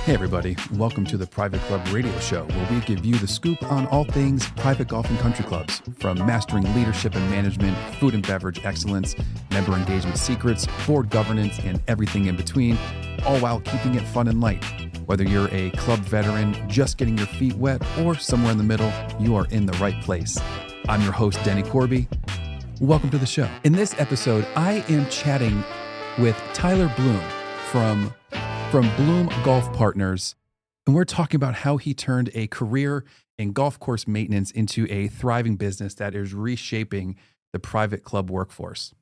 Hey everybody, welcome to the Private Club Radio Show, where we give you the scoop on all things private golf and country clubs, from mastering leadership and management, food and beverage excellence, member engagement secrets, board governance, and everything in between, all while keeping it fun and light. Whether you're a club veteran, just getting your feet wet, or somewhere in the middle, you are in the right place. I'm your host, Denny Corby. Welcome to the show. In this episode, I am chatting with Tyler Bloom from Bloom Golf Partners, and we're talking about how he turned a career in golf course maintenance into a thriving business that is reshaping the private club workforce.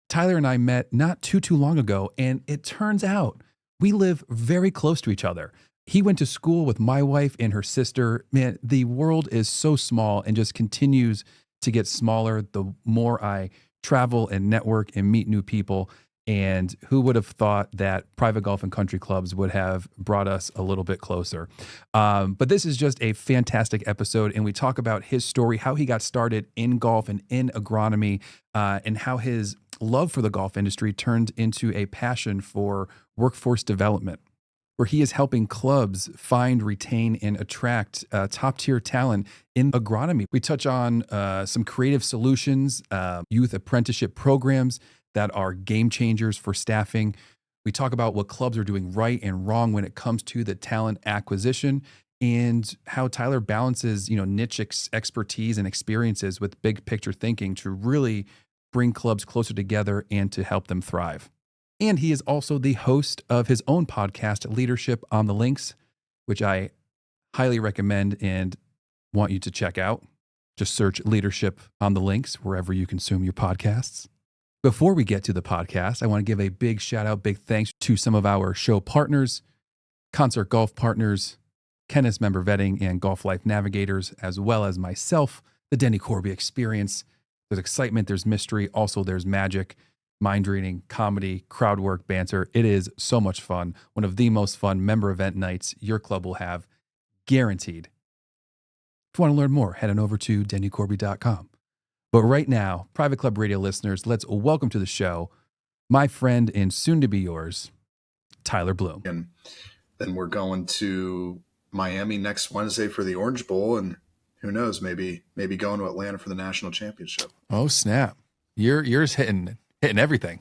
Tyler and I met not too long ago, and it turns out we live very close to each other. He went to school with my wife and her sister. Man, the world is so small and just continues to get smaller the more I travel and network and meet new people. And who would have thought that private golf and country clubs would have brought us a little bit closer? But this is just a fantastic episode. And we talk about his story, how he got started in golf and in agronomy, and how his love for the golf industry turned into a passion for workforce development, where he is helping clubs find, retain, and attract top-tier talent in agronomy. We touch on some creative solutions, youth apprenticeship programs that are game changers for staffing. We talk about what clubs are doing right and wrong when it comes to the talent acquisition, and how Tyler balances, niche expertise and experiences with big picture thinking to really bring clubs closer together and to help them thrive. And he is also the host of his own podcast, Leadership on the Links, which I highly recommend and want you to check out. Just search Leadership on the Links wherever you consume your podcasts. Before we get to the podcast, I want to give a big shout out, big thanks to some of our show partners, Concert Golf Partners, Kenneth's Member Vetting, and Golf Life Navigators, as well as myself, the Denny Corby Experience. There's excitement, there's mystery, also there's magic, mind reading, comedy, crowd work, banter. It is so much fun. One of the most fun member event nights your club will have, guaranteed. If you want to learn more, head on over to dennycorby.com. But right now, Private Club Radio listeners, let's welcome to the show my friend and soon to be yours, Tyler Bloom. And then we're going to Miami next Wednesday for the Orange Bowl, and who knows, maybe going to Atlanta for the national championship. Oh snap! You're hitting everything.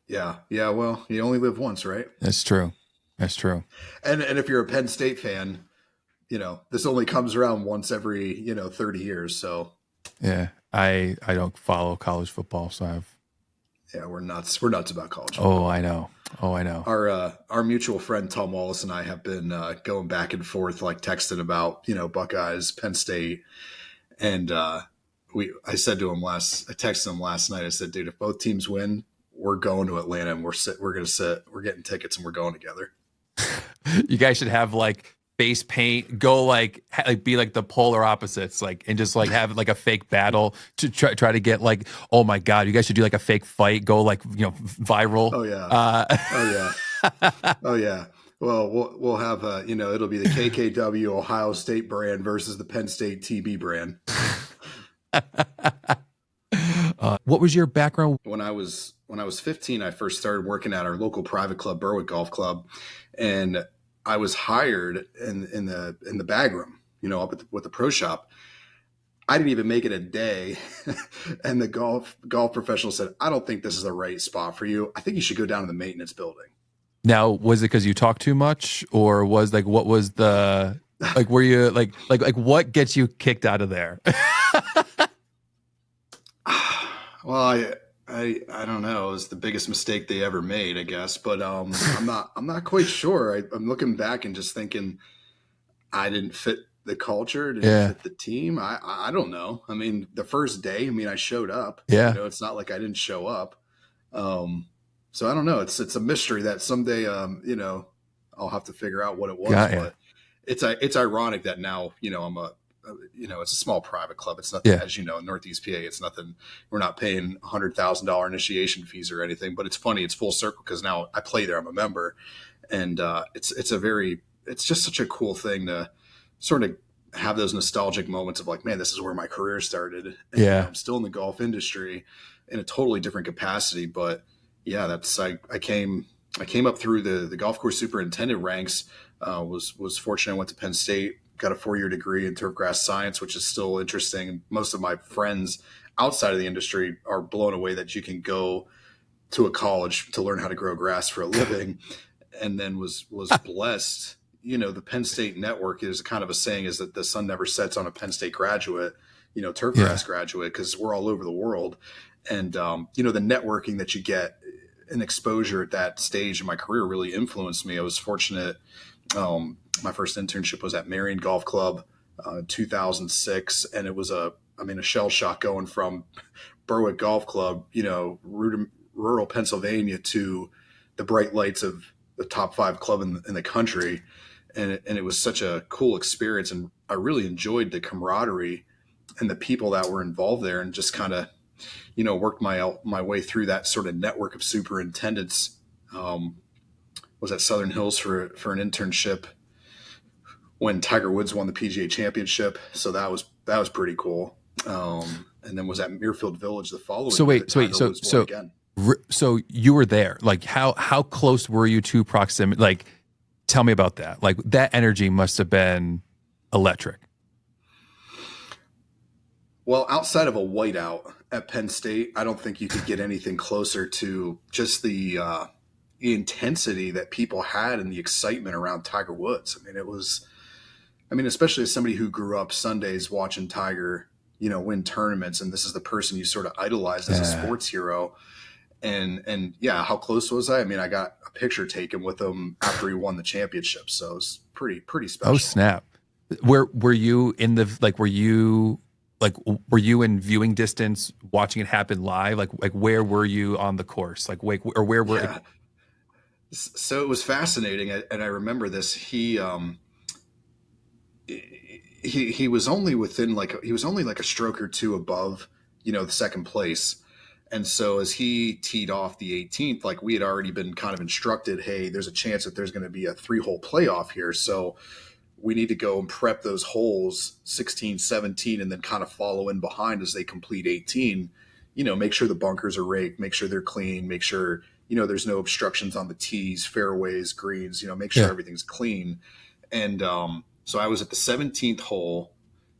Yeah. Well, you only live once, right? That's true. And if you're a Penn State fan, this only comes around once every 30 years. So yeah, I don't follow college football, so we're nuts about college football. Oh, I know. Our mutual friend Tom Wallace and I have been going back and forth, like texting about Buckeyes, Penn State, and I texted him last night. I said, dude, if both teams win, we're going to Atlanta and we're getting tickets and we're going together. You guys should have like face paint, go like be like the polar opposites, and just have like a fake battle to try to get oh my God, you guys should do like a fake fight, go viral. Oh yeah. Oh yeah. Well, we'll have it'll be the KKW Ohio State brand versus the Penn State TB brand. What was your background? When I was 15, I first started working at our local private club, Berwick Golf Club, and I was hired in the bag room, up with the pro shop. I didn't even make it a day, and the golf professional said, "I don't think this is the right spot for you. I think you should go down to the maintenance building." Now, was it because you talked too much, or was what was the were you what gets you kicked out of there? Well, I don't know. It was the biggest mistake they ever made, I guess. But I'm not quite sure. I'm looking back and just thinking I didn't fit the culture, didn't fit the team. I don't know. I mean, the first day, I showed up. Yeah. It's not like I didn't show up. So I don't know. It's a mystery that someday I'll have to figure out what it was. But it's ironic that now I'm a it's a small private club. It's nothing, as you know, in Northeast PA, it's nothing. We're not paying $100,000 initiation fees or anything, but it's funny. It's full circle because now I play there. I'm a member, and it's just such a cool thing to sort of have those nostalgic moments of man, this is where my career started. And, I'm still in the golf industry in a totally different capacity, but I came I came up through the golf course superintendent ranks. Was fortunate. I went to Penn State, got a 4-year degree in turfgrass science, which is still interesting. Most of my friends outside of the industry are blown away that you can go to a college to learn how to grow grass for a living, and then was blessed. The Penn State network is kind of a saying is that the sun never sets on a Penn State graduate, turfgrass graduate, because we're all over the world. And, the networking that you get and exposure at that stage in my career really influenced me. I was fortunate. My first internship was at Marion Golf Club, 2006. And it was a shell shock going from Berwick Golf Club, rural Pennsylvania, to the bright lights of the top 5 club in the country. And it was such a cool experience. And I really enjoyed the camaraderie and the people that were involved there, and just kind of, worked my way through that sort of network of superintendents. Was at Southern Hills for an internship when Tiger Woods won the PGA Championship. So that was pretty cool. And then was at Muirfield Village the following year. So you were there. Like how close were you to proximity? Like, tell me about that. Like, that energy must have been electric. Well, outside of a whiteout at Penn State, I don't think you could get anything closer to just the intensity that people had and the excitement around Tiger Woods. Especially as somebody who grew up Sundays watching Tiger, win tournaments, and this is the person you sort of idolized as a sports hero. And yeah, how close was I? I got a picture taken with him after he won the championship. So it was pretty special. Oh, snap. Were you in were you in viewing distance watching it happen live? Like where were you on the course? Like, or where were? Yeah. So it was fascinating. And I remember this, he was only within he was only like a stroke or two above, the second place. And so as he teed off the 18th, like, we had already been kind of instructed, hey, there's a chance that there's going to be a 3-hole playoff here. So we need to go and prep those holes 16, 17, and then kind of follow in behind as they complete 18, make sure the bunkers are raked, make sure they're clean, make sure, there's no obstructions on the tees, fairways, greens, make sure everything's clean. And so I was at the 17th hole.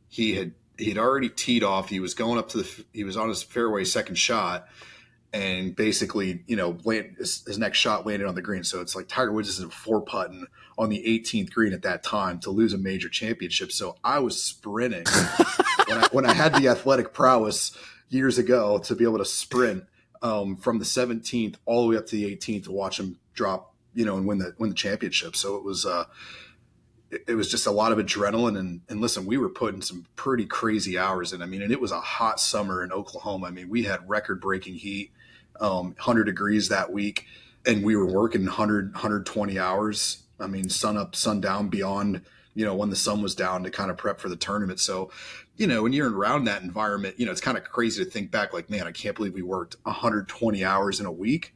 He had already teed off. He was going up he was on his fairway second shot, and basically, his next shot landed on the green. So it's like Tiger Woods is 4-putting on the 18th green at that time to lose a major championship. So I was sprinting when I had the athletic prowess years ago to be able to sprint from the 17th all the way up to the 18th to watch him drop, and win the championship. So it was just a lot of adrenaline. And listen, we were putting some pretty crazy hours in. And it was a hot summer in Oklahoma. We had record-breaking heat, 100 degrees that week, and we were working 120 hours. Sun up, sun down, beyond, when the sun was down, to kind of prep for the tournament. So, when you're around that environment, it's kind of crazy to think back, like, man, I can't believe we worked 120 hours in a week.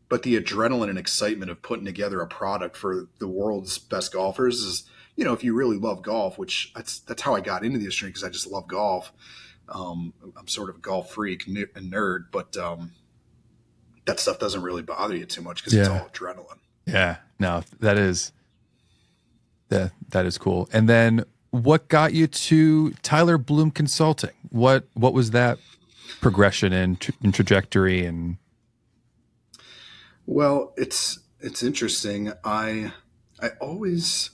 But the adrenaline and excitement of putting together a product for the world's best golfers is, if you really love golf, which that's how I got into the industry, because I just love golf. I'm sort of a golf freak and nerd, but that stuff doesn't really bother you too much because it's all adrenaline. Yeah, no, that is cool. And then what got you to Tyler Bloom Consulting? What was that progression and trajectory? And well, it's interesting. I always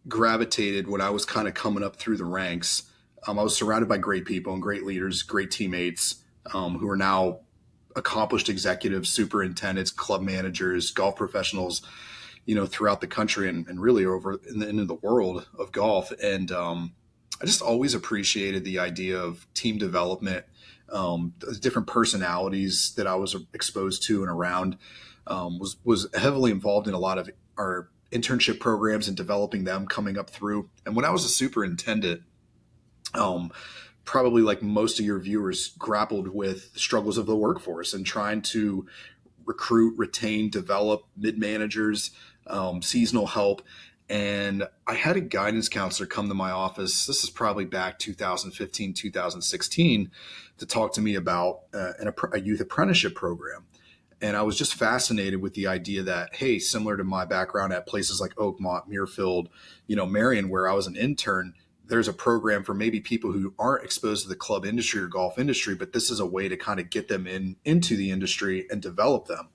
gravitated when I was kind of coming up through the ranks. I was surrounded by great people and great leaders, great teammates, who are now accomplished executives, superintendents, club managers, golf professionals, throughout the country and really over into the world of golf. And I just always appreciated the idea of team development, the different personalities that I was exposed to and around. Was heavily involved in a lot of our internship programs and developing them coming up through. And when I was a superintendent, probably like most of your viewers, grappled with the struggles of the workforce and trying to recruit, retain, develop mid-managers, seasonal help. And I had a guidance counselor come to my office. This is probably back 2015, 2016, to talk to me about a youth apprenticeship program. And I was just fascinated with the idea that, hey, similar to my background at places like Oakmont, Muirfield, Marion, where I was an intern, there's a program for maybe people who aren't exposed to the club industry or golf industry, but this is a way to kind of get them into the industry and develop them.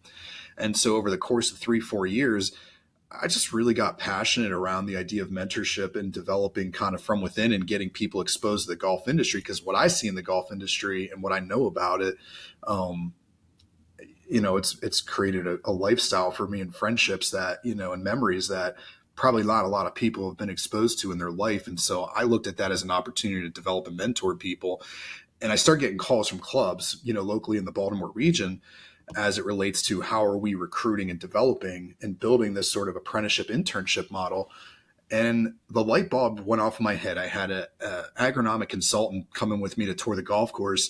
And so over the course of 3-4 years, I just really got passionate around the idea of mentorship and developing kind of from within and getting people exposed to the golf industry. Because what I see in the golf industry and what I know about it, it's created a lifestyle for me and friendships that, and memories that probably not a lot of people have been exposed to in their life. And so I looked at that as an opportunity to develop and mentor people. And I started getting calls from clubs, locally in the Baltimore region, as it relates to how are we recruiting and developing and building this sort of apprenticeship internship model. And the light bulb went off in my head. I had a agronomic consultant come in with me to tour the golf course.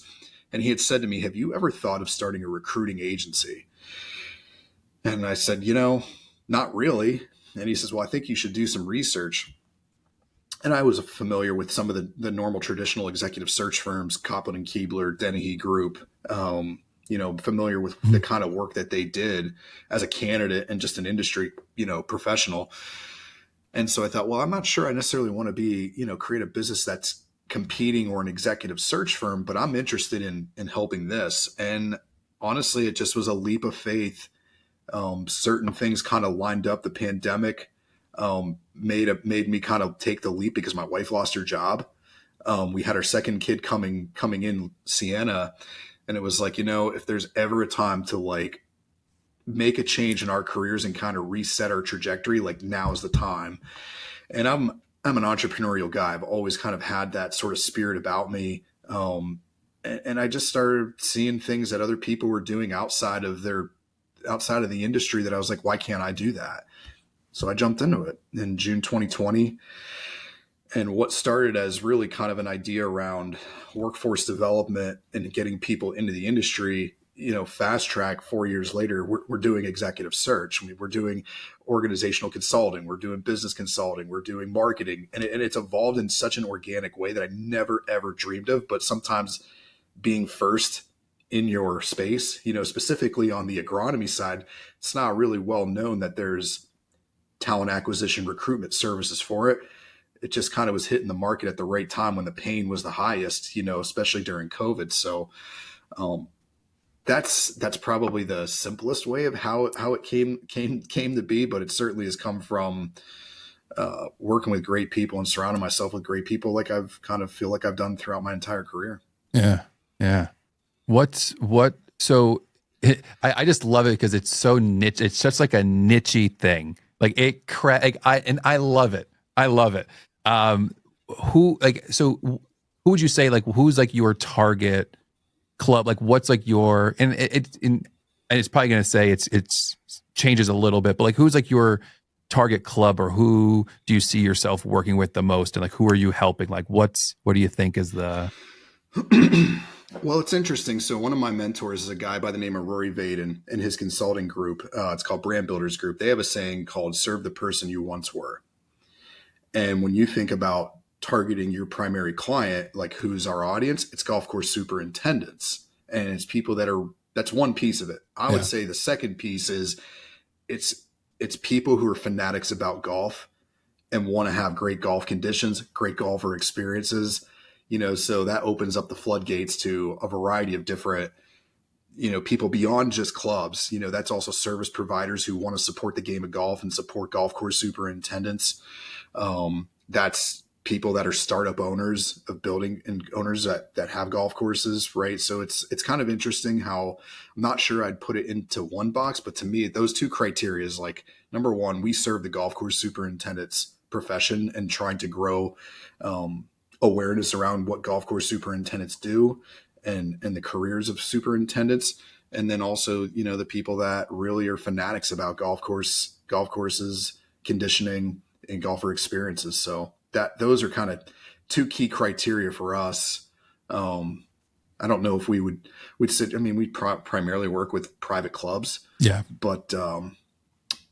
And he had said to me, have you ever thought of starting a recruiting agency? And I said, not really. And he says, well, I think you should do some research. And I was familiar with some of the normal traditional executive search firms, Copland and Keebler, Dennehy Group, familiar with the kind of work that they did as a candidate and just an industry, professional. And so I thought, well, I'm not sure I necessarily want to be, create a business that's competing or an executive search firm, but I'm interested in helping this. And honestly, it just was a leap of faith. Certain things kind of lined up. The pandemic made me kind of take the leap because my wife lost her job. We had our second kid coming in, Sienna, and it was like, if there's ever a time to make a change in our careers and kind of reset our trajectory, now is the time. And I'm an entrepreneurial guy. I've always kind of had that sort of spirit about me. And I just started seeing things that other people were doing outside of the industry that I was like, why can't I do that? So I jumped into it in June 2020. And what started as really kind of an idea around workforce development and getting people into the industry, fast track 4 years later, we're doing executive search. We're doing organizational consulting. We're doing business consulting. We're doing marketing. And it's evolved in such an organic way that I never, ever dreamed of. But sometimes being first in your space, specifically on the agronomy side, it's not really well known that there's talent acquisition recruitment services for it. It just kind of was hitting the market at the right time when the pain was the highest, especially during COVID. So that's probably the simplest way of how it came to be, but it certainly has come from working with great people and surrounding myself with great people, like I've kind of feel like I've done throughout my entire career. Yeah. So I just love it because it's so niche. It's such like a niche-y thing. I love it. I love it. Who would you say, who's your target club? What's your, and it's probably going to say it's changes a little bit, but who's your target club, or who do you see yourself working with the most? And who are you helping? What do you think is the... Well, it's interesting. So one of my mentors is a guy by the name of Rory Vaden and his consulting group. It's called Brand Builders Group. They have a saying called serve the person you once were. And when you think about targeting your primary client, who's our audience, it's golf course superintendents. And it's people that's one piece of it. I would say the second piece is it's people who are fanatics about golf and want to have great golf conditions, great golfer experiences. So that opens up the floodgates to a variety of different, people beyond just clubs. That's also service providers who want to support the game of golf and support golf course superintendents. That's people that are startup owners of building and owners that have golf courses, right? So it's kind of interesting how I'm not sure I'd put it into one box, but to me, those two criteria is number one, we serve the golf course superintendent's profession and trying to grow, awareness around what golf course superintendents do and the careers of superintendents. And then also, the people that really are fanatics about golf courses, conditioning, and golfer experiences. So those are kind of two key criteria for us. I don't know if we primarily work with private clubs, but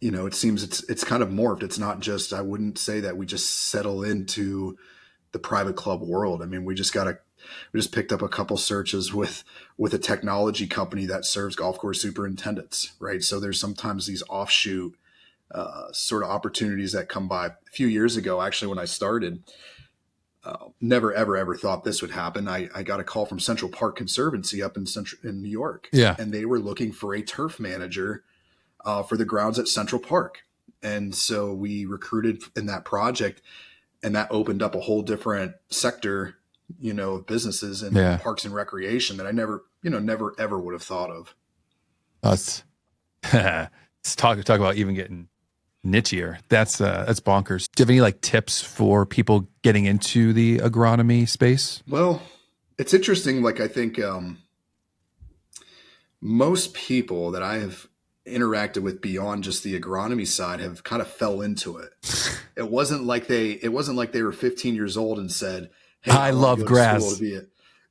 it seems it's kind of morphed. It's not just, I wouldn't say that we just settle into the private club world. We just got to we just picked up a couple searches with a technology company that serves golf course superintendents, right? So there's sometimes these offshoot sort of opportunities that come by. A few years ago, actually, when I started, never, ever thought this would happen. I got a call from Central Park Conservancy up in New York. Yeah. And they were looking for a turf manager for the grounds at Central Park. And so we recruited in that project, and that opened up a whole different sector, of businesses and parks and recreation that I never ever would have thought of. Let's talk about even getting nichier. That's bonkers. Do you have any like tips for people getting into the agronomy space? Well, it's interesting. Like, I think most people that I have interacted with beyond just the agronomy side have kind of fell into it. It wasn't like they were 15 years old and said, "Hey, I love grass.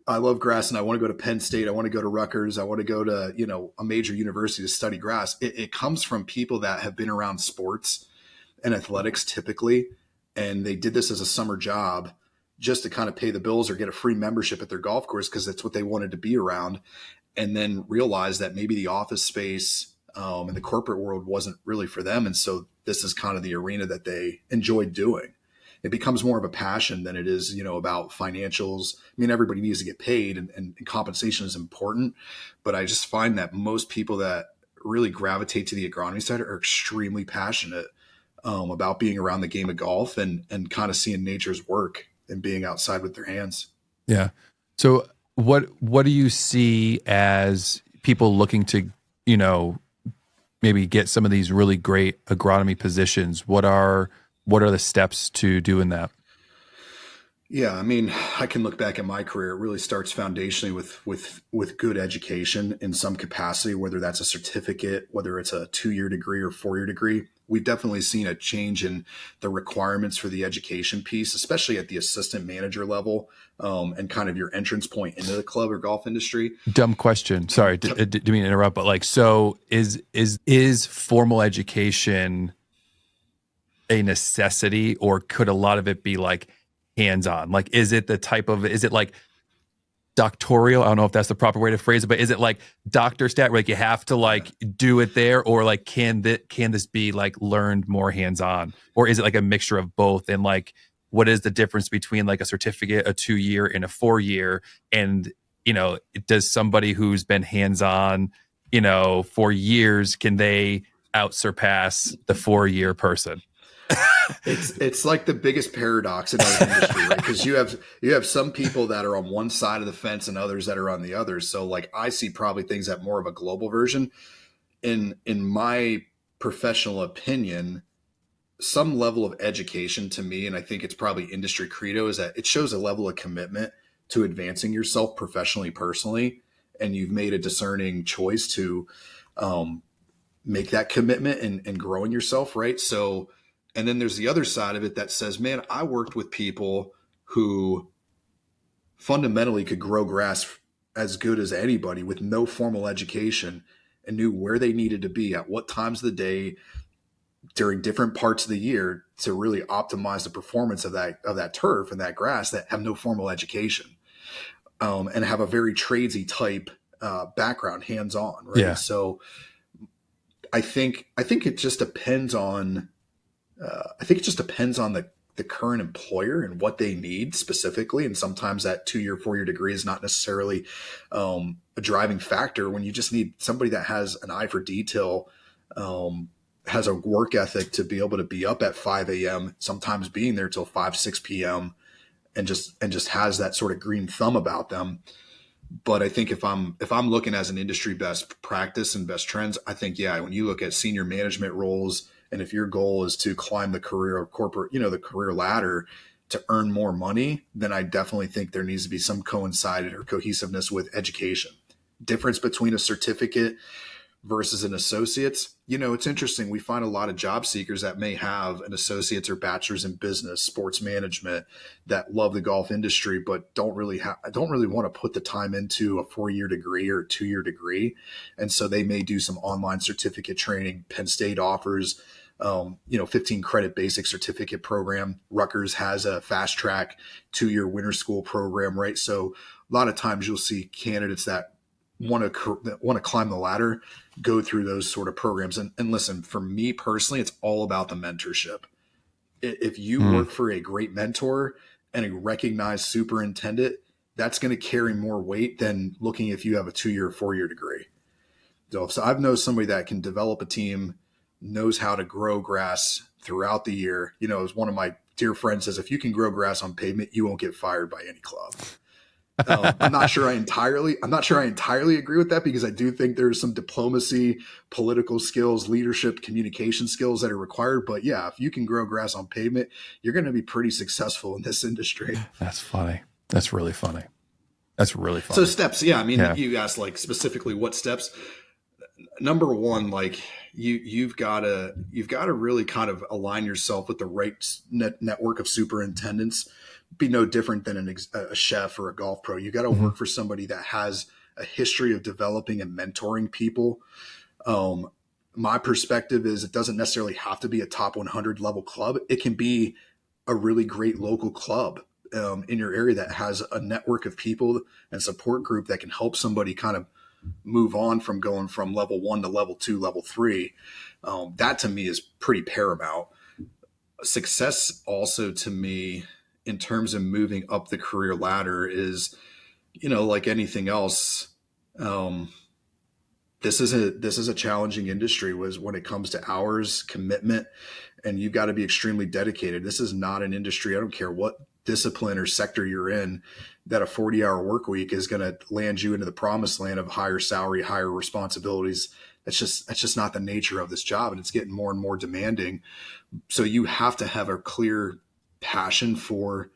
I love grass and I want to go to Penn State. I want to go to Rutgers. I want to go to, a major university to study grass." It comes from people that have been around sports and athletics typically, and they did this as a summer job just to kind of pay the bills or get a free membership at their golf course because that's what they wanted to be around, and then realized that maybe the office space and the corporate world wasn't really for them. And so this is kind of the arena that they enjoyed doing. It becomes more of a passion than it is, about financials. I mean, everybody needs to get paid and compensation is important, but I just find that most people that really gravitate to the agronomy side are extremely passionate about being around the game of golf and kind of seeing nature's work and being outside with their hands. Yeah. So what do you see as people looking to, maybe get some of these really great agronomy positions? What are the steps to doing that? Yeah, I mean, I can look back at my career. It really starts foundationally with good education in some capacity, whether that's a certificate, whether it's a 2-year degree or 4-year degree. We've definitely seen a change in the requirements for the education piece, especially at the assistant manager level, and kind of your entrance point into the club or golf industry. Dumb question. Sorry, didn't mean to interrupt, but like, so is formal education a necessity, or could a lot of it be like hands-on? Like, is it like doctoral? I don't know if that's the proper way to phrase it, but is it like doctor stat, where like you have to like do it there, or like can this be like learned more hands-on, or is it like a mixture of both? And like, what is the difference between like a certificate, a 2-year and a 4-year? And does somebody who's been hands-on for years, can they surpass the 4-year person? It's like the biggest paradox in our industry, right? Because you have some people that are on one side of the fence and others that are on the other. So like, I see probably things at more of a global version. In my professional opinion, some level of education to me, and I think it's probably industry credo, is that it shows a level of commitment to advancing yourself professionally, personally, and you've made a discerning choice to make that commitment and growing yourself, right? So, and then there's the other side of it that says, man, I worked with people who fundamentally could grow grass as good as anybody with no formal education and knew where they needed to be at what times of the day during different parts of the year to really optimize the performance of that turf and that grass, that have no formal education and have a very tradesy type background, hands-on, right? Yeah. So I think it just depends on the current employer and what they need specifically. And sometimes that 2-year, 4-year degree is not necessarily a driving factor when you just need somebody that has an eye for detail, has a work ethic to be able to be up at 5 a.m., sometimes being there till 5, 6 p.m. and just has that sort of green thumb about them. But I think if I'm looking as an industry best practice and best trends, I think, yeah, when you look at senior management roles, and if your goal is to climb the career of corporate, the career ladder to earn more money, then I definitely think there needs to be some coincided or cohesiveness with education. Difference between a certificate versus an associate's, it's interesting. We find a lot of job seekers that may have an associate's or bachelor's in business, sports management, that love the golf industry, but don't really want to put the time into a 4-year degree or a 2-year degree. And so they may do some online certificate training. Penn State offers 15 credit basic certificate program. Rutgers has a fast track 2-year winter school program, right? So a lot of times you'll see candidates that want to climb the ladder go through those sort of programs. And listen, for me personally, it's all about the mentorship. If you work for a great mentor and a recognized superintendent, that's going to carry more weight than looking if you have a 2-year, 4-year degree. So I've known somebody that can develop a team, knows how to grow grass throughout the year. As one of my dear friends says, if you can grow grass on pavement, you won't get fired by any club. I'm not sure I entirely agree with that, because I do think there's some diplomacy, political skills, leadership, communication skills that are required. But yeah, if you can grow grass on pavement, you're going to be pretty successful in this industry. That's funny. That's really funny. So steps. Yeah. I mean, you asked like specifically what steps. Number one, like you've got to really kind of align yourself with the right network of superintendents. Be no different than a chef or a golf pro. You got to work for somebody that has a history of developing and mentoring people. My perspective is it doesn't necessarily have to be a top 100 level club. It can be a really great local club in your area that has a network of people and support group that can help somebody kind of move on from going from level 1 to level 2, level 3. That to me is pretty paramount. Success also to me in terms of moving up the career ladder is, like anything else, this is a challenging industry when it comes to hours, commitment, and you've got to be extremely dedicated. This is not an industry, I don't care what discipline or sector you're in, that a 40-hour work week is going to land you into the promised land of higher salary, higher responsibilities. That's just not the nature of this job, and it's getting more and more demanding. So you have to have a clear passion for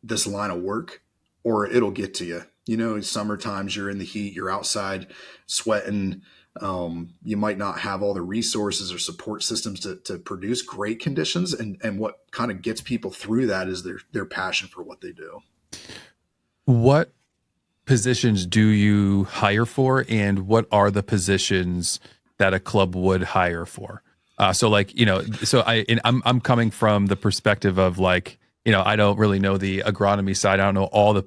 this line of work, or it'll get to you. Summer times you're in the heat, you're outside sweating. You might not have all the resources or support systems to produce great conditions. And what kind of gets people through that is their passion for what they do. What positions do you hire for, and what are the positions that a club would hire for? I'm coming from the perspective of like, I don't really know the agronomy side. I don't know all the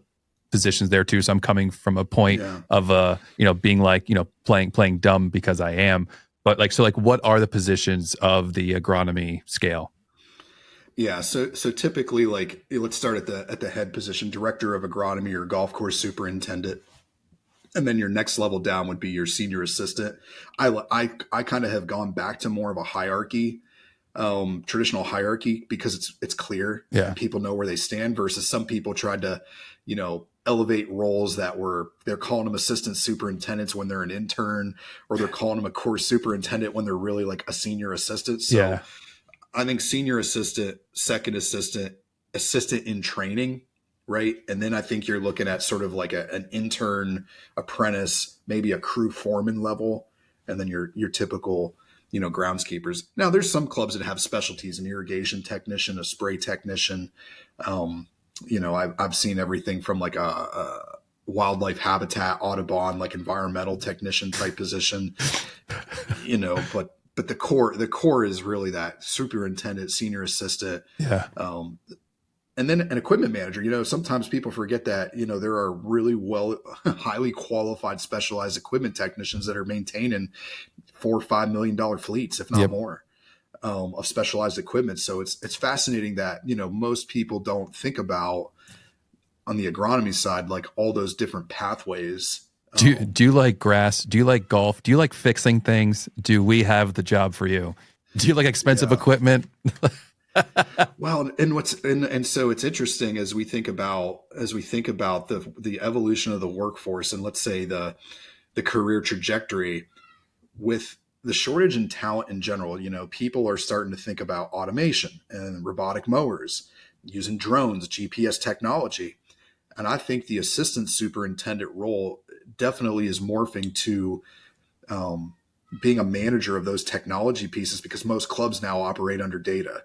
positions there too. So I'm coming from a point of, being like, playing dumb because I am, but what are the positions of the agronomy scale? Yeah. So typically, like, let's start at the head position, director of agronomy or golf course superintendent. And then your next level down would be your senior assistant. I kind of have gone back to more of a hierarchy, traditional hierarchy, because it's clear and people know where they stand, versus some people tried to, elevate roles they're calling them assistant superintendents when they're an intern, or they're calling them a course superintendent when they're really like a senior assistant. So I think senior assistant, second assistant, assistant in training, right? And then I think you're looking at sort of like an intern, apprentice, maybe a crew foreman level, and then your typical, groundskeepers. Now there's some clubs that have specialties, an irrigation technician, a spray technician. I've seen everything from like a wildlife habitat, Audubon, like environmental technician type position, but the core is really that superintendent, senior assistant. And then an equipment manager. Sometimes people forget that, there are really highly qualified, specialized equipment technicians that are maintaining $4 or $5 million fleets, if not more, of specialized equipment. So it's fascinating that, most people don't think about on the agronomy side, like all those different pathways. Do you like grass? Do you like golf? Do you like fixing things? Do we have the job for you? Do you like expensive equipment? Well, and so it's interesting as we think about the evolution of the workforce, and let's say the career trajectory with the shortage in talent in general. People are starting to think about automation and robotic mowers, using drones, GPS technology, and I think the assistant superintendent role definitely is morphing to being a manager of those technology pieces, because most clubs now operate under data.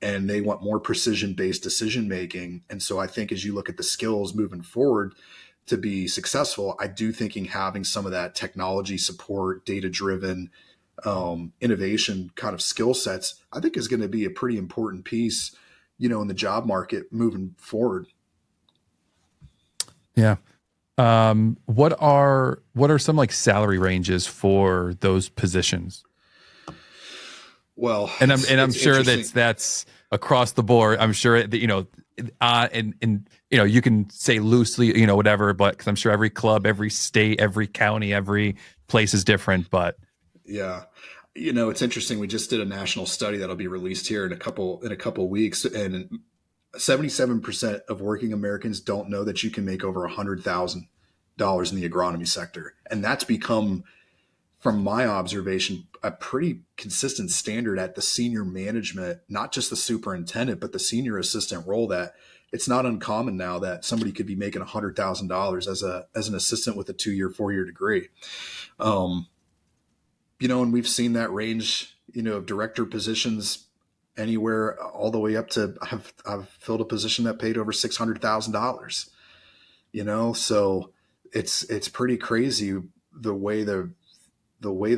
And they want more precision-based decision-making. And so I think as you look at the skills moving forward to be successful, I do think having some of that technology support, data-driven, innovation kind of skill sets, I think is going to be a pretty important piece, in the job market moving forward. Yeah. What are some like salary ranges for those positions? Well, and I'm sure that's across the board. I'm sure that, and you can say loosely, whatever, but because I'm sure every club, every state, every county, every place is different. But yeah, it's interesting. We just did a national study that'll be released here in a couple weeks, and 77% of working Americans don't know that you can make over $100,000 in the agronomy sector, and that's become, from my observation, a pretty consistent standard at the senior management, not just the superintendent, but the senior assistant role. That it's not uncommon now that somebody could be making $100,000 as an assistant with a 2-year, 4-year degree. And we've seen that range, of director positions anywhere all the way up to I've filled a position that paid over $600,000. So it's pretty crazy the way the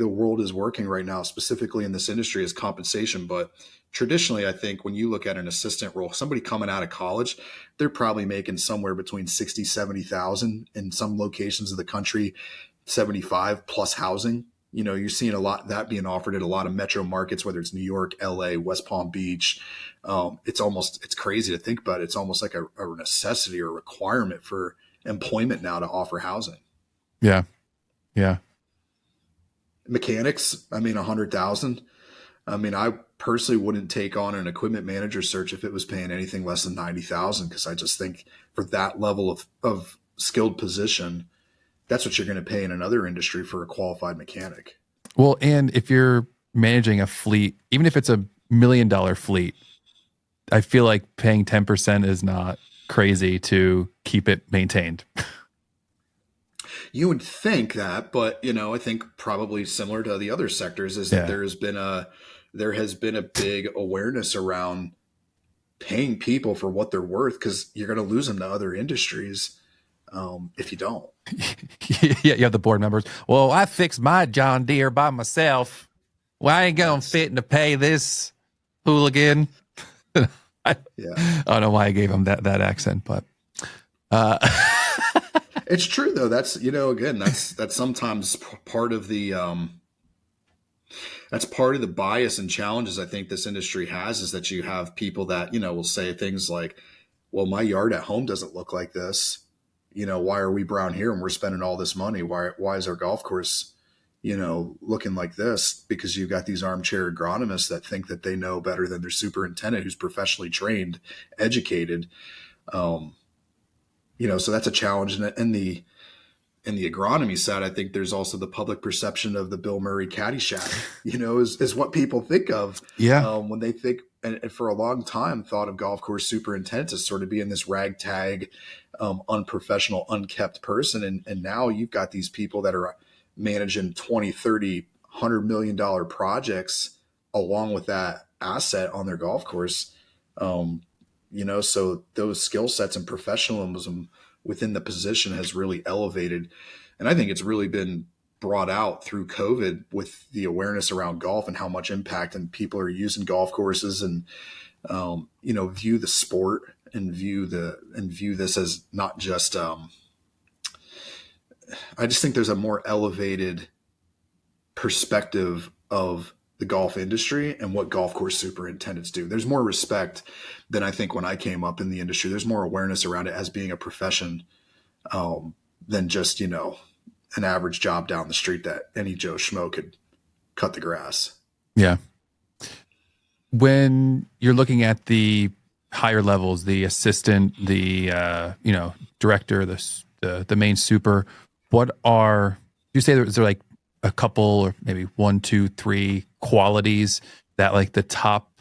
world is working right now, specifically in this industry, is compensation. But traditionally, I think when you look at an assistant role, somebody coming out of college, they're probably making somewhere between 60, 70,000 in some locations of the country, 75 plus housing. You're seeing a lot that being offered at a lot of metro markets, whether it's New York, LA, West Palm Beach. It's crazy to think about. It's almost like a necessity or a requirement for employment now to offer housing. Yeah. Yeah. Mechanics, 100,000. I personally wouldn't take on an equipment manager search if it was paying anything less than 90,000, because I just think for that level of skilled position, that's what you're going to pay in another industry for a qualified mechanic. Well, and if you're managing a fleet, even if it's $1 million fleet, I feel like paying 10% is not crazy to keep it maintained. You would think that, but I think probably similar to the other sectors is that there has been a big awareness around paying people for what they're worth, because you're going to lose them to other industries if you don't. Yeah, you have the board members. Well, I fixed my John Deere by myself. Well, I ain't gonna fit to pay this hooligan. I don't know why I gave him that accent, but it's true though. That's again, that's sometimes part of the that's part of the bias and challenges I think this industry has, is that you have people that will say things like, well, my yard at home doesn't look like this. Why are we brown here and we're spending all this money? Why is our golf course, looking like this? Because you've got these armchair agronomists that think that they know better than their superintendent, who's professionally trained, educated. So that's a challenge. And the agronomy side, I think there's also the public perception of the Bill Murray Caddyshack, is what people think of. Yeah. When they think, and for a long time thought of golf course superintendents as sort of being this ragtag, unprofessional, unkept person. And now you've got these people that are managing 20, 30, $100 million projects along with that asset on their golf course. So those skill sets and professionalism within the position has really elevated. And I think it's really been brought out through COVID with the awareness around golf and how much impact and people are using golf courses and, view the sport and view this as not just, I just think there's a more elevated perspective of the golf industry and what golf course superintendents do. There's more respect than I think when I came up in the industry. There's more awareness around it as being a profession, than just, an average job down the street that any Joe Schmo could cut the grass. Yeah. When you're looking at the higher levels, the assistant, the director, the main super, what are, you say there like a couple or maybe 1, 2, 3 qualities that like the top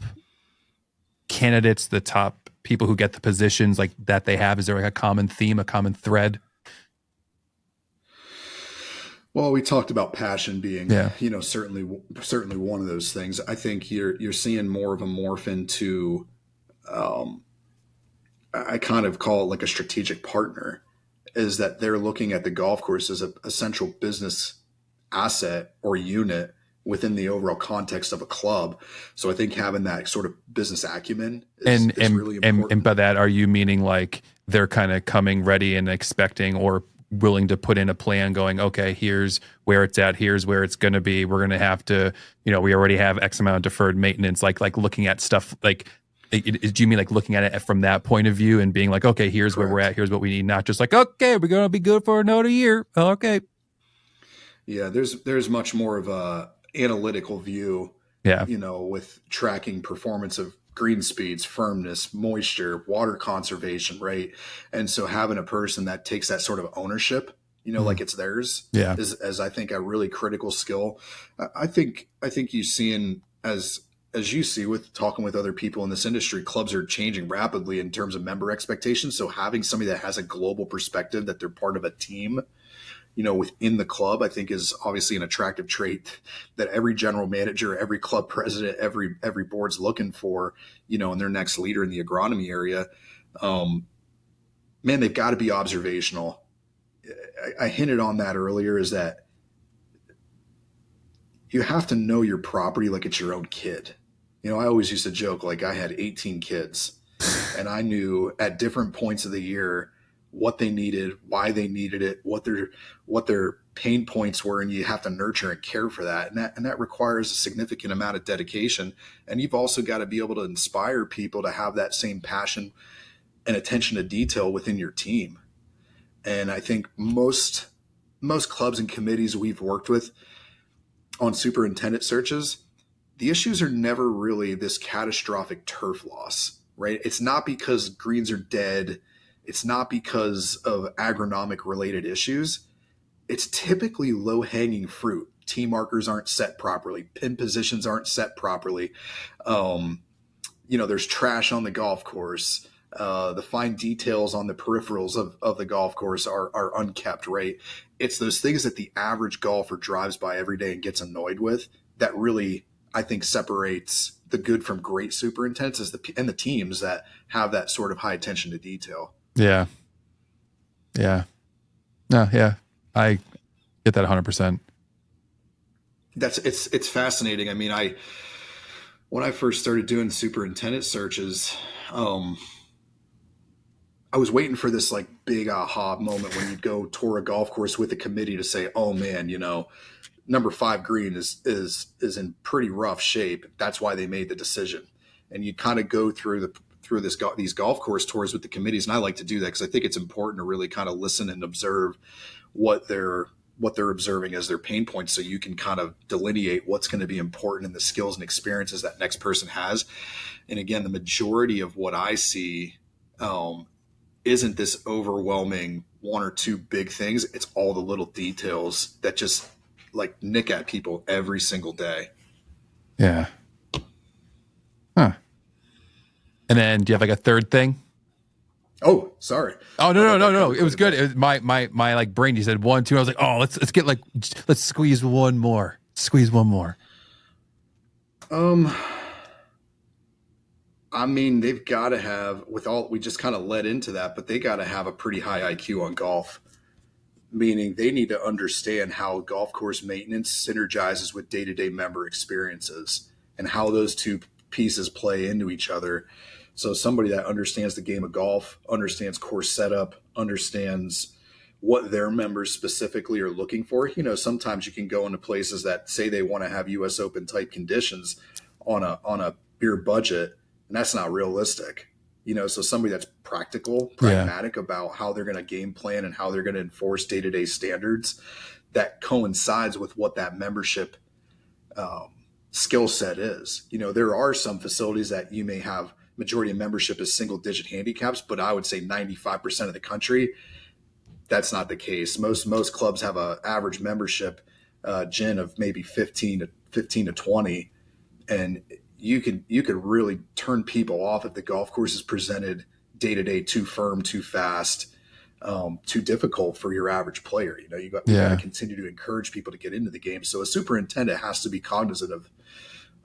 candidates, the top people who get the positions like that they have? Is there like a common theme, a common thread? Well, we talked about passion being, certainly one of those things. I think you're seeing more of a morph into, I kind of call it like a strategic partner, is that they're looking at the golf course as a central business asset or unit within the overall context of a club. So I think having that sort of business acumen is really important. And by that, are you meaning like they're kind of coming ready and expecting or willing to put in a plan going, okay, here's where it's at, here's where it's going to be. We're going to have to, we already have X amount of deferred maintenance, like looking at stuff like, do you mean like looking at it from that point of view and being like, okay, here's Correct. Where we're at, here's what we need, not just like, okay, we're going to be good for another year. Okay. Yeah, there's much more of a analytical view, with tracking performance of green speeds, firmness, moisture, water conservation, right? And so having a person that takes that sort of ownership, like it's theirs, is I think a really critical skill. I think you see as you see with talking with other people in this industry, clubs are changing rapidly in terms of member expectations. So having somebody that has a global perspective, that they're part of a team, within the club, I think is obviously an attractive trait that every general manager, every club president, every board's looking for, in their next leader in the agronomy area. Man, they've got to be observational. I hinted on that earlier, is that you have to know your property like it's your own kid. I always used to joke, like I had 18 kids and I knew at different points of the year what they needed, why they needed it, what their pain points were, and you have to nurture and care for that. And that requires a significant amount of dedication. And you've also got to be able to inspire people to have that same passion and attention to detail within your team. And I think most clubs and committees we've worked with on superintendent searches, the issues are never really this catastrophic turf loss, right? It's not because greens are dead. It's not because of agronomic related issues. It's typically low hanging fruit. Tee markers aren't set properly. Pin positions aren't set properly. There's trash on the golf course. The fine details on the peripherals of the golf course are unkept, right? It's those things that the average golfer drives by every day and gets annoyed with that really, I think, separates the good from great superintendents and the teams that have that sort of high attention to detail. Yeah. Yeah. No, yeah. I get that 100%. It's fascinating. I mean, when I first started doing superintendent searches, I was waiting for this like big aha moment when you'd go tour a golf course with a committee to say, oh man, number 5 green is in pretty rough shape. That's why they made the decision. And you'd kind of go through these golf course tours with the committees. And I like to do that because I think it's important to really kind of listen and observe what they're observing as their pain points, so you can kind of delineate what's going to be important in the skills and experiences that next person has. And again, the majority of what I see isn't this overwhelming one or two big things. It's all the little details that just like nick at people every single day. Yeah. Huh. And then do you have like a third thing? Oh, sorry. Oh, no. It was good. It was my like brain. You said 1, 2. I was like, oh, let's get let's squeeze one more. I mean, they've got to have, we just kind of led into that, but they got to have a pretty high IQ on golf, meaning they need to understand how golf course maintenance synergizes with day-to-day member experiences and how those two pieces play into each other. So somebody that understands the game of golf, understands course setup, understands what their members specifically are looking for. Sometimes you can go into places that say they want to have US Open type conditions on a beer budget, and that's not realistic. So somebody that's pragmatic about how they're going to game plan and how they're going to enforce day-to-day standards that coincides with what that membership skill set is. There are some facilities that you may have majority of membership is single digit handicaps, but I would say 95% of the country, that's not the case. Most clubs have an average membership gin of maybe 15 to 20. And you could really turn people off if the golf course is presented day to day too firm, too fast, too difficult for your average player. You got to continue to encourage people to get into the game. So a superintendent has to be cognizant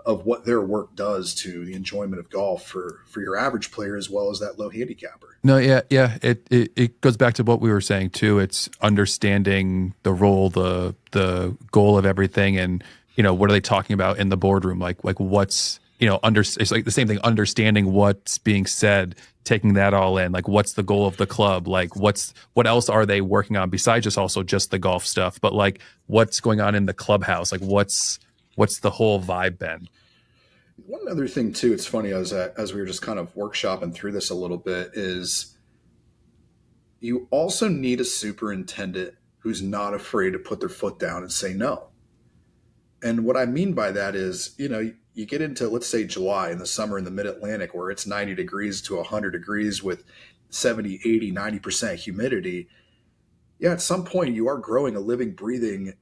of what their work does to the enjoyment of golf for your average player as well as that low handicapper. No, yeah. It goes back to what we were saying too. It's understanding the role, the goal of everything, and what are they talking about in the boardroom? Like what's, it's like the same thing, understanding what's being said, taking that all in, like what's the goal of the club? Like what else are they working on besides just the golf stuff, but like what's going on in the clubhouse? Like what's the whole vibe been? One other thing too, it's funny as we were just kind of workshopping through this a little bit, is you also need a superintendent who's not afraid to put their foot down and say no. And what I mean by that is, you get into, let's say, July in the summer in the mid-Atlantic where it's 90 degrees to 100 degrees with 70, 80, 90% humidity. Yeah, at some point you are growing a living, breathing,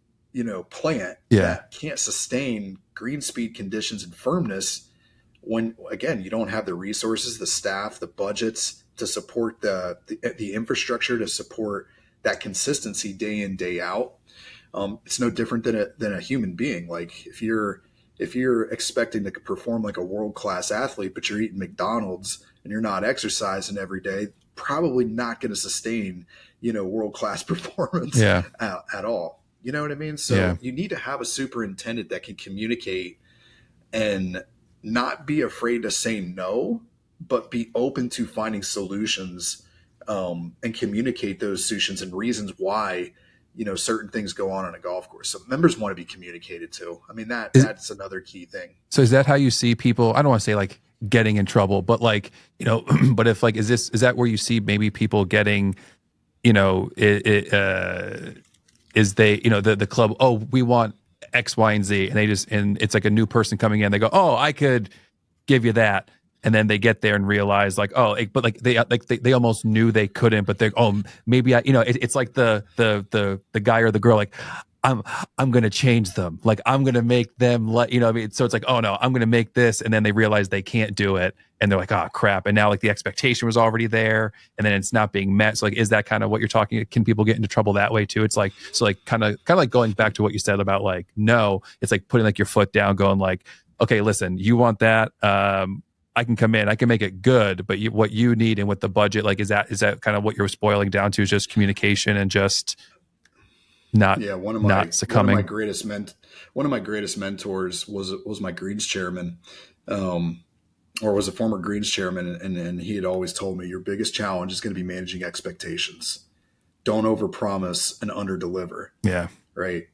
plant that can't sustain green speed conditions and firmness when, again, you don't have the resources, the staff, the budgets to support the infrastructure to support that consistency day in, day out. It's no different than a human being. Like if you're expecting to perform like a world-class athlete, but you're eating McDonald's and you're not exercising every day, probably not going to sustain, world-class performance at all. You know what I mean? So you need to have a superintendent that can communicate and not be afraid to say no, but be open to finding solutions, and communicate those solutions and reasons why, certain things go on a golf course. So members want to be communicated to. I mean, that's another key thing. So is that how you see people? I don't want to say like getting in trouble, but like, but if like, is that where you see maybe people getting, is they, the club, oh, we want X, Y, and Z. And it's like a new person coming in. They go, oh, I could give you that. And then they get there and realize like, oh, but like they almost knew they couldn't, but they're, oh, maybe it's like the guy or the girl, like, I'm going to change them. Like, I'm going to make them let, so it's like, oh no, I'm going to make this. And then they realize they can't do it. And they're like, oh crap. And now like the expectation was already there and then it's not being met. So like, is that kind of what you're talking? Can people get into trouble that way too? It's like, so like kind of like going back to what you said about like, no, it's like putting like your foot down, going like, okay, listen, you want that. I can come in, I can make it good, but what you need and with the budget, like, is that kind of what you're spoiling down to, is just communication and just not succumbing. One of my greatest mentors was my greens chairman, or was a former greens chairman, and he had always told me, your biggest challenge is going to be managing expectations. Don't overpromise and underdeliver. Yeah. Right.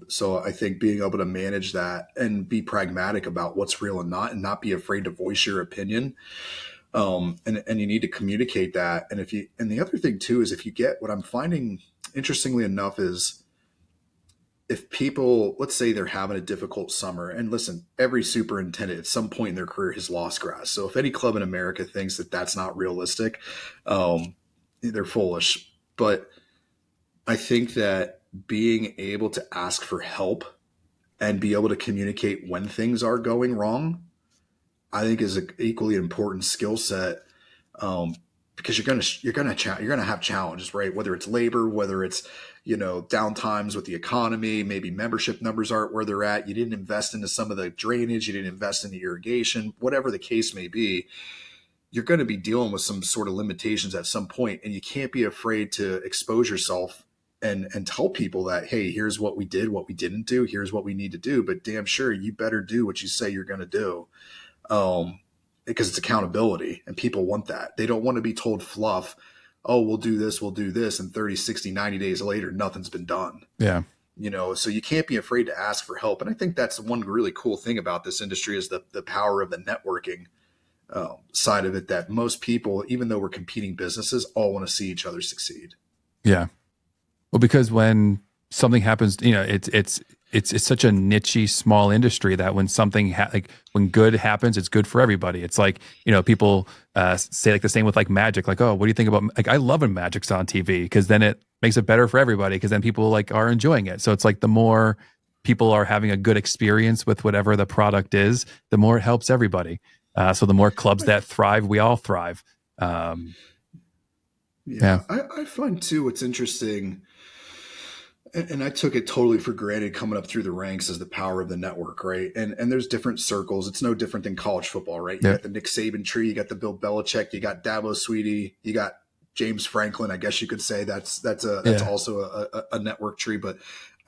So I think being able to manage that and be pragmatic about what's real and not be afraid to voice your opinion. And you need to communicate that. And the other thing too, is if you get, what I'm finding interestingly enough is, if people, let's say they're having a difficult summer, and listen, every superintendent at some point in their career has lost grass. So if any club in America thinks that that's not realistic, they're foolish. But I think that being able to ask for help and be able to communicate when things are going wrong, I think is an equally important skill set. Because you're gonna have challenges, right? Whether it's labor, whether it's, downtimes with the economy, maybe membership numbers aren't where they're at. You didn't invest into some of the drainage, you didn't invest in the irrigation, whatever the case may be. You're going to be dealing with some sort of limitations at some point, and you can't be afraid to expose yourself and tell people that, hey, here's what we did, what we didn't do, here's what we need to do, but damn sure you better do what you say you're going to do. Because it's accountability, and people want that. They don't want to be told fluff. Oh, we'll do this. And 30, 60, 90 days later, nothing's been done. Yeah. So you can't be afraid to ask for help. And I think that's one really cool thing about this industry, is the power of the networking side of it, that most people, even though we're competing businesses, all want to see each other succeed. Yeah. Well, because when something happens, it's such a niche-y small industry that when something when good happens, it's good for everybody. It's like, people say like the same with like Magic, like, oh, what do you think about, like, I love when Magic's on TV, because then it makes it better for everybody, because then people like are enjoying it. So it's like the more people are having a good experience with whatever the product is, the more it helps everybody. So the more clubs that thrive, we all thrive. I find too, what's interesting, and I took it totally for granted coming up through the ranks, as the power of the network, right? And there's different circles. It's no different than college football, right? You got the Nick Saban tree, you got the Bill Belichick, you got Dabo Sweetie, you got James Franklin. I guess you could say that's also a network tree. But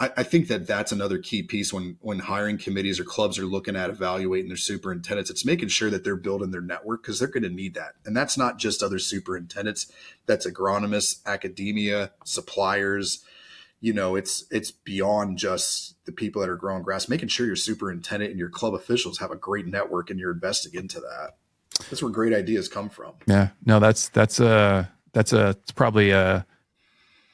I think that that's another key piece when hiring committees or clubs are looking at evaluating their superintendents. It's making sure that they're building their network, because they're going to need that. And that's not just other superintendents. That's agronomists, academia, suppliers. It's beyond just the people that are growing grass. Making sure your superintendent and your club officials have a great network, and you're investing into that. That's where great ideas come from. Yeah, no, it's probably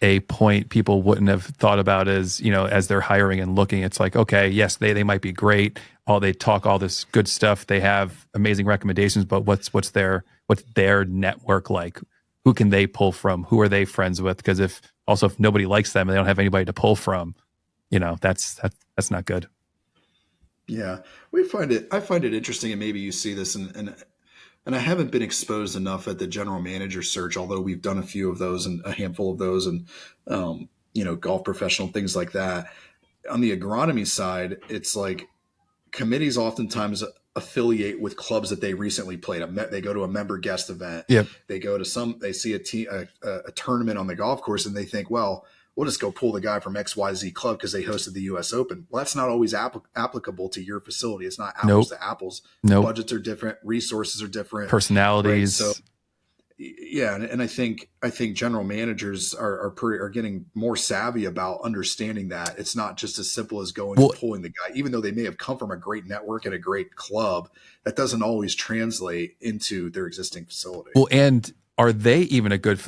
a point people wouldn't have thought about as, as they're hiring and looking. It's like, okay, yes, they might be great. They talk all this good stuff. They have amazing recommendations, but what's their network like? Who can they pull from? Who are they friends with? Because if nobody likes them and they don't have anybody to pull from, that's not good. Yeah, I find it interesting, and maybe you see this, and I haven't been exposed enough at the general manager search, although we've done a few of those and a handful of those, and golf professional, things like that. On the agronomy side, it's like committees oftentimes affiliate with clubs that they recently played. They go to a member guest event. Yep. They go to they see a tournament on the golf course, and they think, well, we'll just go pull the guy from XYZ club because they hosted the U.S. Open. Well, that's not always applicable to your facility. It's not apples to apples. Nope. Budgets are different. Resources are different. Personalities. Right? So, yeah, and I think general managers are getting more savvy about understanding that it's not just as simple as going and pulling the guy. Even though they may have come from a great network and a great club, that doesn't always translate into their existing facility. Well, and are they even a good,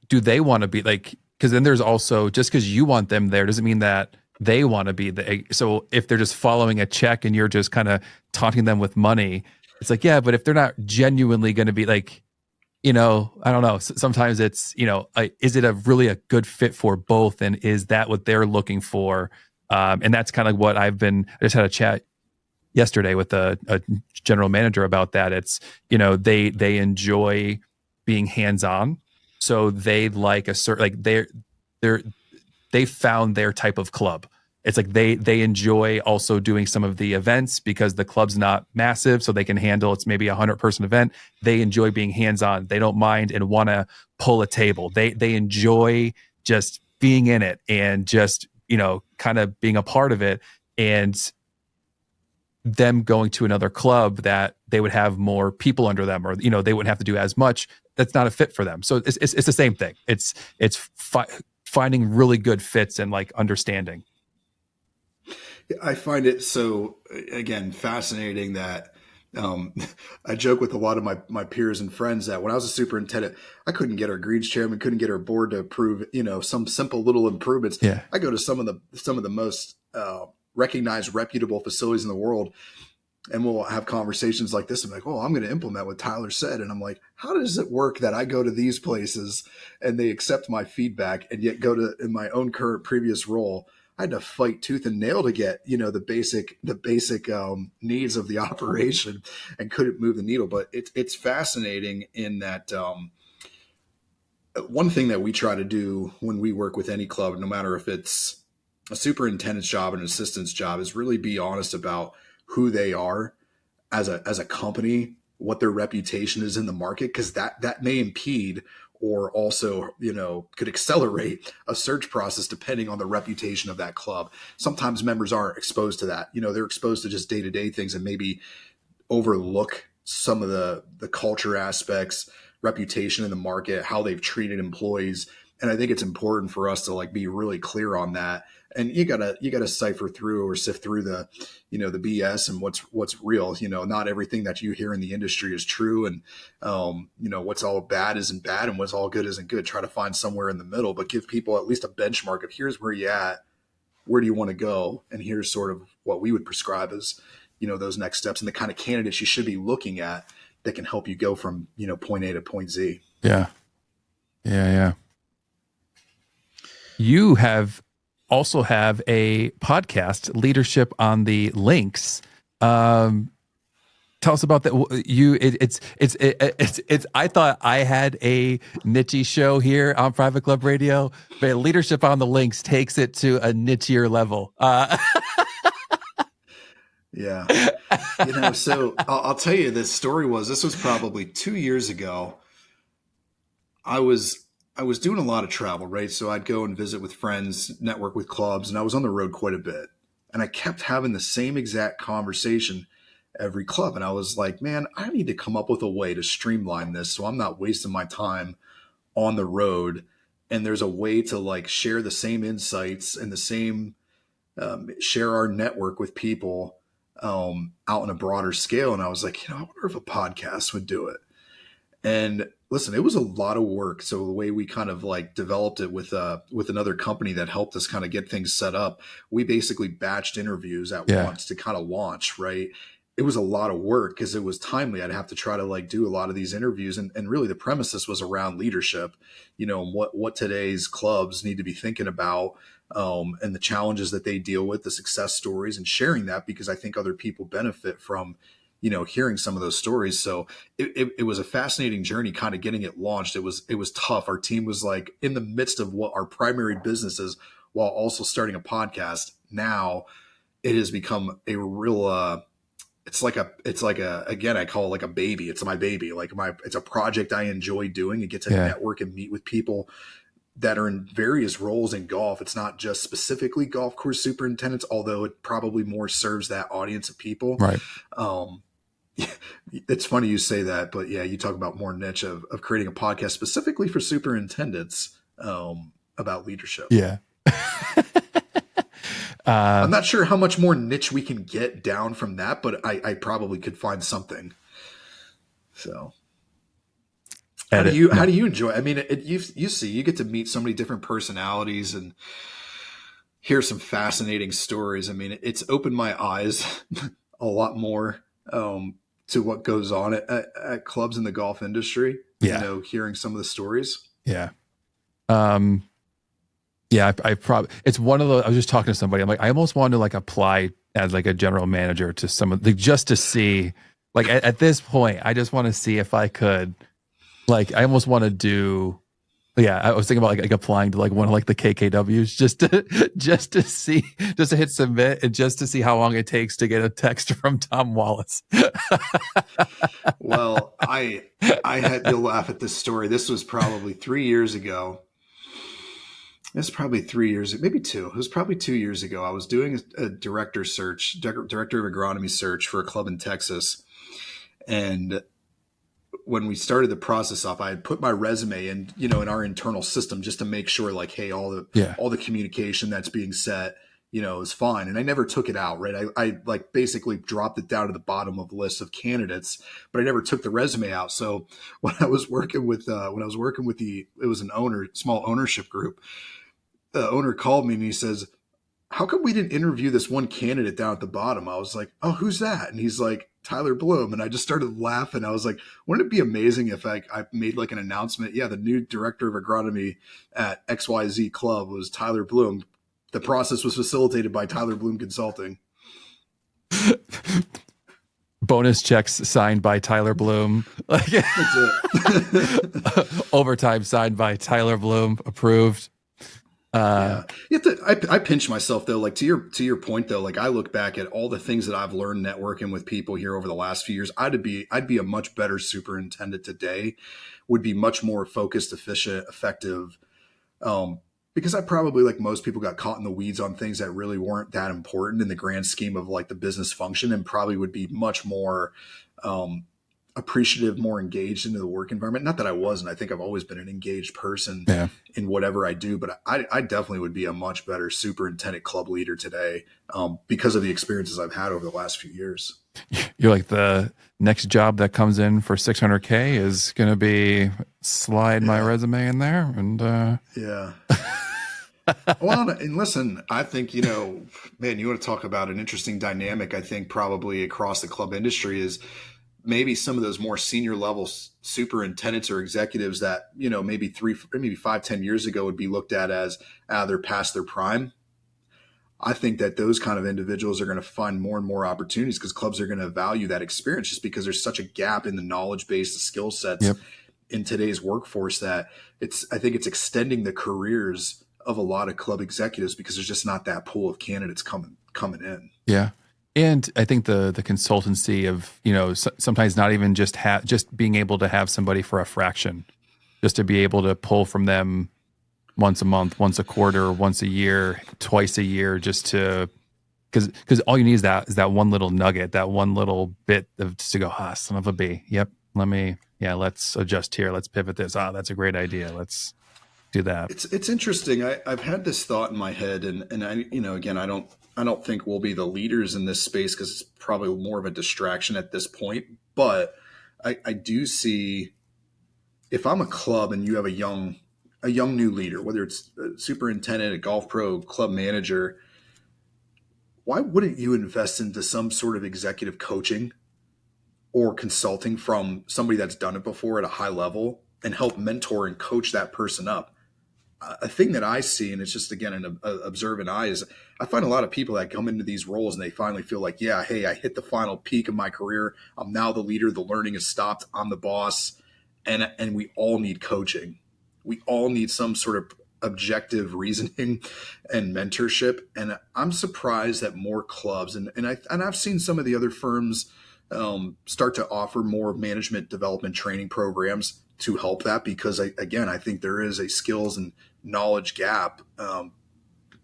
do they want to be because then there's also, just because you want them there doesn't mean that they want to be there. So if they're just following a check and you're just kind of taunting them with money, it's like, yeah, but if they're not genuinely going to be I don't know. Sometimes it's, is it really a good fit for both? And is that what they're looking for? And that's kind of what I just had a chat yesterday with a general manager about that. It's, they enjoy being hands-on. So they like a certain, they found their type of club. It's like they enjoy also doing some of the events because the club's not massive, so they can handle, it's maybe 100-person event. They enjoy being hands-on. They don't mind and want to pull a table. They enjoy just being in it and just, kind of being a part of it. And them going to another club that they would have more people under them, or, they wouldn't have to do as much. That's not a fit for them. So it's the same thing. It's finding really good fits and understanding. I find it so, again, fascinating that I joke with a lot of my peers and friends that when I was a superintendent, I couldn't get our greens chairman, couldn't get our board to approve, some simple little improvements. Yeah. I go to some of the most recognized, reputable facilities in the world, and we'll have conversations like this. I'm like, oh, I'm going to implement what Tyler said. And I'm like, how does it work that I go to these places and they accept my feedback, and yet go to, in my own current previous role, I had to fight tooth and nail to get, the basic needs of the operation, and couldn't move the needle. But it's fascinating in that one thing that we try to do when we work with any club, no matter if it's a superintendent's job and an assistant's job, is really be honest about who they are as a company, what their reputation is in the market, because that may impede or also, could accelerate a search process depending on the reputation of that club. Sometimes members aren't exposed to that. They're exposed to just day-to-day things and maybe overlook some of the culture aspects, reputation in the market, how they've treated employees. And I think it's important for us to be really clear on that. And you gotta cipher through or sift through the BS and what's real. Not everything that you hear in the industry is true, and what's all bad isn't bad, and what's all good isn't good. Try to find somewhere in the middle, but give people at least a benchmark of, here's where you're at, where do you want to go, and here's sort of what we would prescribe as those next steps and the kind of candidates you should be looking at that can help you go from point A to point Z. Yeah. You also have a podcast, Leadership on the Links. Tell us about that. It's I thought I had a niche show here on Private Club Radio, but Leadership on the Links takes it to a nichier level. Yeah. So I'll tell you, this was probably 2 years ago. I was I was doing a lot of travel, right? So I'd go and visit with friends, network with clubs, and I was on the road quite a bit. And I kept having the same exact conversation every club. And I was like, man, I need to come up with a way to streamline this so I'm not wasting my time on the road. And there's a way to like share the same insights and the same, share our network with people out on a broader scale. And I was like, I wonder if a podcast would do it. And listen, it was a lot of work. So the way we kind of like developed it with another company that helped us kind of get things set up, we basically batched interviews at once to kind of launch, right? It was a lot of work because it was timely. I'd have to try to like do a lot of these interviews. And really the premises was around leadership, what today's clubs need to be thinking about, and the challenges that they deal with, the success stories, and sharing that because I think other people benefit from hearing some of those stories. So it was a fascinating journey kind of getting it launched. It was tough. Our team was like in the midst of what our primary business is while also starting a podcast. Now it has become a real, it's like a, again, I call it like a baby. It's my baby. It's a project I enjoy doing. It gets to network and meet with people that are in various roles in golf. It's not just specifically golf course superintendents, although it probably more serves that audience of people. Right. It's funny you say that, but yeah, you talk about more niche of creating a podcast specifically for superintendents about leadership. Yeah. I'm not sure how much more niche we can get down from that, but I probably could find something. So how do you enjoy? I mean, you get to meet so many different personalities and hear some fascinating stories. I mean, it's opened my eyes a lot more to what goes on at clubs in the golf industry, hearing some of the stories. Yeah. I probably, it's one of those, I was just talking to somebody. I'm like, I almost want to like apply as like a general manager to some of just to see, like at this point, I just want to see if I could, like, I almost want to do, I was thinking about like applying to like one of like the KKWs just to see, just to hit submit and just to see how long it takes to get a text from Tom Wallace. Well, I had to laugh at this story. This was probably 3 years ago. It's probably 3 years, maybe two. It was probably 2 years ago. I was doing a director of agronomy search for a club in Texas. And when we started the process off, I had put my resume in, in our internal system just to make sure like, hey, all the communication that's being set, is fine. And I never took it out, right? I like basically dropped it down to the bottom of the list of candidates, but I never took the resume out. So when I was working with it was an small ownership group. The owner called me and he says, how come we didn't interview this one candidate down at the bottom? I was like, oh, who's that? And he's like, Tyler Bloom. And I just started laughing. I was like, wouldn't it be amazing if I made like an announcement? Yeah, the new director of agronomy at XYZ Club was Tyler Bloom. The process was facilitated by Tyler Bloom Consulting. Bonus checks signed by Tyler Bloom. Like, that's it. Overtime signed by Tyler Bloom, approved. I pinch myself though, like to your point though, like I look back at all the things that I've learned networking with people here over the last few years. I'd be a much better superintendent today, would be much more focused, efficient, effective. Because I probably, like most people, got caught in the weeds on things that really weren't that important in the grand scheme of like the business function, and probably would be much more appreciative, more engaged into the work environment. Not that I wasn't. I think I've always been an engaged person in whatever I do, but I definitely would be a much better superintendent club leader today because of the experiences I've had over the last few years. You're like, the next job that comes in for $600K is going to be slide my resume in there. And well, and listen, I think, man, you want to talk about an interesting dynamic, I think probably across the club industry is maybe some of those more senior level superintendents or executives that, maybe 5-10 years ago would be looked at as they're past their prime. I think that those kind of individuals are going to find more and more opportunities because clubs are going to value that experience just because there's such a gap in the knowledge base, the skill sets in today's workforce that I think it's extending the careers of a lot of club executives because there's just not that pool of candidates coming in. Yeah. And I think the consultancy of, sometimes not even just being able to have somebody for a fraction just to be able to pull from them once a month, once a quarter, once a year, twice a year, just to, because all you need is that one little nugget, that one little bit of just to go, son of a B. Yep. Let's adjust here. Let's pivot this. That's a great idea. Let's do that. It's interesting. I've had this thought in my head, and I, again, I don't think we'll be the leaders in this space because it's probably more of a distraction at this point. But I do see, if I'm a club and you have a young new leader, whether it's a superintendent, a golf pro, club manager, why wouldn't you invest into some sort of executive coaching or consulting from somebody that's done it before at a high level and help mentor and coach that person up? A thing that I see, and it's just, again, an observant eye, is I find a lot of people that come into these roles and they finally feel like, yeah, hey, I hit the final peak of my career. I'm now the leader. The learning has stopped. I'm the boss. And we all need coaching. We all need some sort of objective reasoning and mentorship. And I'm surprised that more clubs, and I've seen some of the other firms start to offer more management development training programs to help that, because I think there is a skills and knowledge gap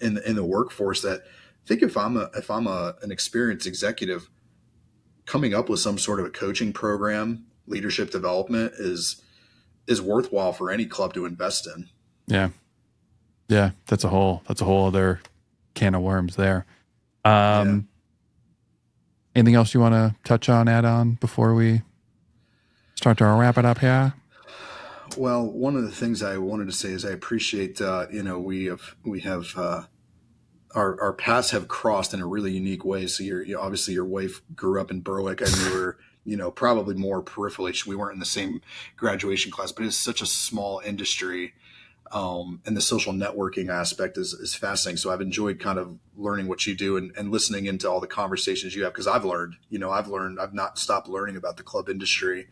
in the workforce that I think if I'm an experienced executive, coming up with some sort of a coaching program, leadership development is worthwhile for any club to invest in. Yeah. That's a whole other can of worms there. Anything else you want to touch on, add on before we start to wrap it up here? Well, one of the things I wanted to say is I appreciate, we have our paths have crossed in a really unique way. So obviously your wife grew up in Berwick. I knew her, probably more peripherally. We weren't in the same graduation class, but it's such a small industry. And the social networking aspect is fascinating. So I've enjoyed kind of learning what you do and listening into all the conversations you have, because I've not stopped learning about the club industry.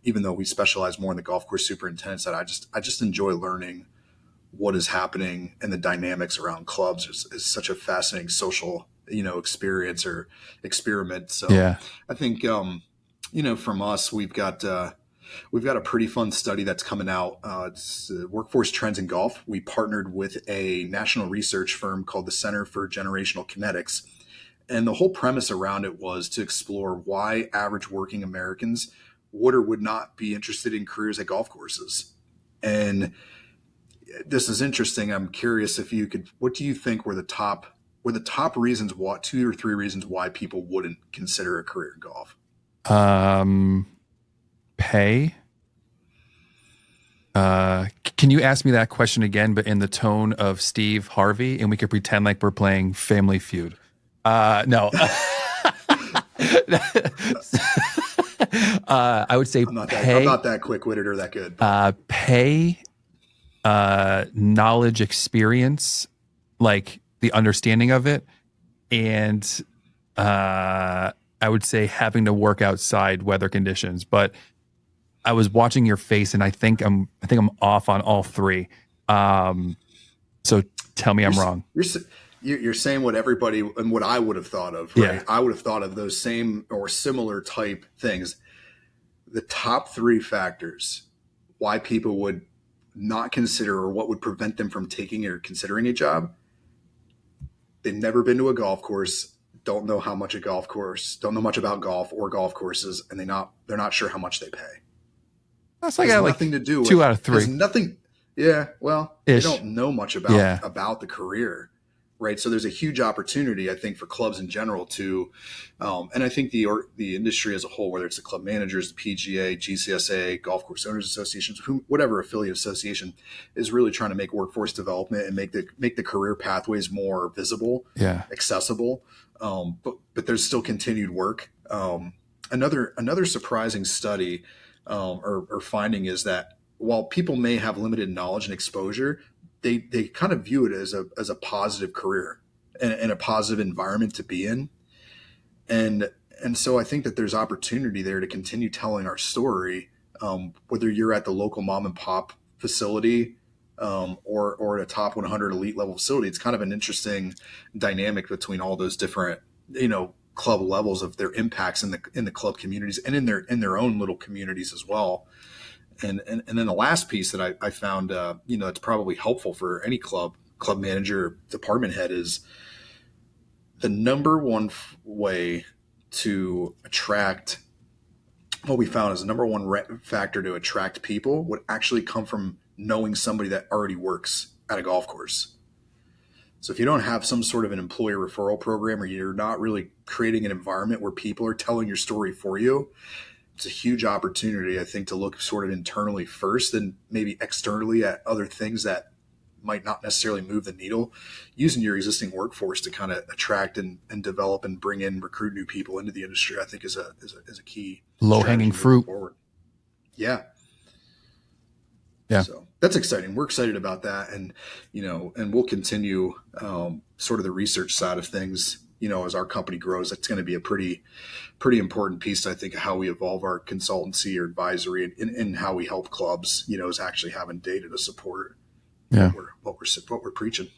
Even though we specialize more in the golf course superintendent side, I just enjoy learning what is happening and the dynamics around clubs is such a fascinating social, experience or experiment. So yeah. I think, from us, we've got a pretty fun study that's coming out. It's Workforce Trends in Golf. We partnered with a national research firm called the Center for Generational Kinetics. And the whole premise around it was to explore why average working Americans would or would not be interested in careers at golf courses. And this is interesting. I'm curious what do you think were the top reasons, 2 or 3 reasons why people wouldn't consider a career in golf? Pay. Can you ask me that question again, but in the tone of Steve Harvey, and we could pretend like we're playing Family Feud? No. I would say I'm not that quick-witted or that good. Pay, knowledge, experience, like the understanding of it, and I would say having to work outside weather conditions. But I was watching your face, and I think I'm off on all 3. So tell me I'm wrong. You're saying what everybody and what I would have thought of, right? Yeah. I would have thought of those same or similar type things. The top 3 factors why people would not consider, or what would prevent them from taking or considering a job: they've never been to a golf course, don't know much about golf or golf courses, and they're not sure how much they pay. That's like nothing to do with 2 out of 3. Nothing. Yeah. Well, they don't know much about the career, right? So there's a huge opportunity, I think, for clubs in general to, and I think the industry as a whole, whether it's the club managers, the PGA, GCSA, Golf Course Owners Associations, whatever affiliate association, is really trying to make workforce development and make the career pathways more visible, accessible. But there's still continued work. Another surprising study or finding is that while people may have limited knowledge and exposure, they kind of view it as a positive career and a positive environment to be in. And so I think that there's opportunity there to continue telling our story, whether you're at the local mom and pop facility or at a top 100 elite level facility. It's kind of an interesting dynamic between all those different, club levels of their impacts in the club communities and in their own little communities as well. And then the last piece that I found, it's probably helpful for any club manager, department head, is the number one way to attract. What we found is the number one factor to attract people would actually come from knowing somebody that already works at a golf course. So if you don't have some sort of an employer referral program, or you're not really creating an environment where people are telling your story for you, it's a huge opportunity, I think, to look sort of internally first and maybe externally at other things that might not necessarily move the needle, using your existing workforce to kind of attract and develop and bring in, recruit new people into the industry, I think is a key low-hanging fruit. Forward. Yeah. Yeah. So that's exciting. We're excited about that. And, and we'll continue sort of the research side of things, as our company grows. That's going to be a pretty important piece, I think, of how we evolve our consultancy or advisory and how we help clubs, is actually having data to support what we're preaching.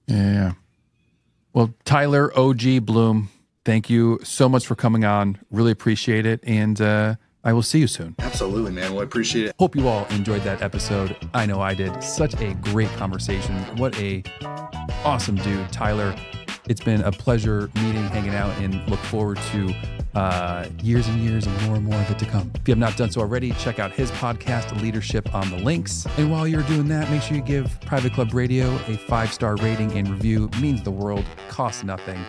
Yeah. Well, Tyler O.G. Bloom, thank you so much for coming on. Really appreciate it. And I will see you soon. Absolutely, man. Well, I appreciate it. Hope you all enjoyed that episode. I know I did. Such a great conversation. What a awesome dude, Tyler. It's been a pleasure meeting, hanging out, and look forward to years and years and more of it to come. If you have not done so already, check out his podcast, Leadership, on the links. And while you're doing that, make sure you give Private Club Radio a 5-star rating and review. It means the world, costs nothing.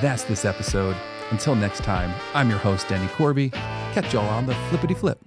That's this episode. Until next time, I'm your host, Denny Corby. Catch y'all on the flippity flip.